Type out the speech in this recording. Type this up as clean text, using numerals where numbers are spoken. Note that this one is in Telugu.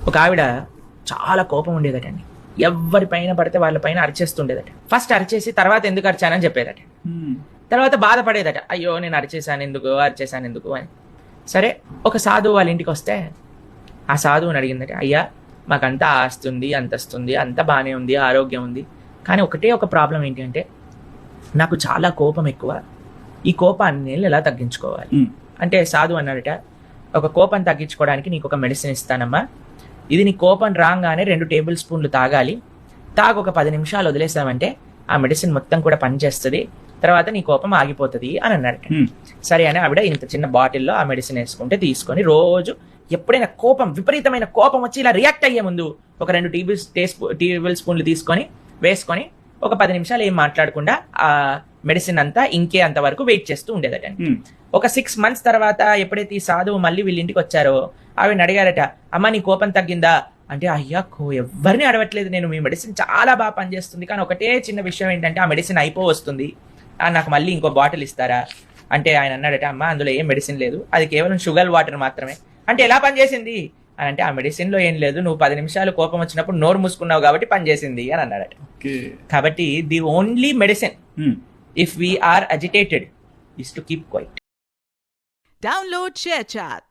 ఒక ఆవిడ చాలా కోపం ఉండేదటండి. ఎవరి పైన పడితే వాళ్ళ పైన అరిచేస్తుండేదట. ఫస్ట్ అరిచేసి తర్వాత ఎందుకు అరిచానని చెప్పేదట. తర్వాత బాధపడేదట, అయ్యో నేను అరిచేసాను ఎందుకు అని. సరే, ఒక సాధువు వాళ్ళ ఇంటికి వస్తే ఆ సాధువుని అడిగిందట, అయ్యా మాకంతా ఆస్తుంది, అంతస్తుంది, అంత బాగానే ఉంది, ఆరోగ్యం ఉంది, కానీ ఒకటే ఒక ప్రాబ్లం ఏంటి అంటే నాకు చాలా కోపం ఎక్కువ, ఈ కోపాన్ని నేను ఎలా తగ్గించుకోవాలి అంటే సాధువు అన్నాడట, ఒక కోపం తగ్గించుకోవడానికి నీకు ఒక మెడిసిన్ ఇస్తానమ్మా, ఇది నీ కోపం రాగానే 2 టేబుల్ స్పూన్లు తాగాలి, ఒక 10 నిమిషాలు వదిలేసామంటే ఆ మెడిసిన్ మొత్తం కూడా పనిచేస్తుంది, తర్వాత నీ కోపం ఆగిపోతుంది అని అన్నాడట. సరే అని ఆవిడ ఇంత చిన్న బాటిల్లో ఆ మెడిసిన్ వేసుకుంటే తీసుకొని రోజు ఎప్పుడైనా విపరీతమైన కోపం వచ్చి ఇలా రియాక్ట్ అయ్యే ముందు ఒక 2 టేబుల్ స్పూన్లు తీసుకొని వేసుకొని ఒక 10 నిమిషాలు ఏం మాట్లాడకుండా ఆ మెడిసిన్ అంతా ఇంకే అంత వరకు వెయిట్ చేస్తూ ఉండేదటండి. ఒక 6 months తర్వాత ఎప్పుడైతే ఈ సాధువు మళ్ళీ వీళ్ళ ఇంటికి వచ్చారో ఆవిడని అడిగారట, అమ్మ నీ కోపం తగ్గిందా అంటే, అయ్యా ఎవరిని అడగట్లేదు నేను, మీ మెడిసిన్ చాలా బాగా పనిచేస్తుంది, కానీ ఒకటే చిన్న విషయం ఏంటంటే ఆ మెడిసిన్ వస్తుంది, నాకు మళ్ళీ ఇంకో బాటిల్ ఇస్తారా అంటే ఆయన అన్నాడట, అమ్మ అందులో ఏం మెడిసిన్ లేదు, అది కేవలం షుగర్ వాటర్ మాత్రమే. అంటే ఎలా పనిచేసింది అని అంటే, ఆ మెడిసిన్ లో ఏం లేదు, నువ్వు 10 నిమిషాలు కోపం వచ్చినప్పుడు నోరు మూసుకున్నావు కాబట్టి పనిచేసింది అని అన్నాడట. కాబట్టి the only medicine if we are agitated is to keep quiet. Download ShareChat.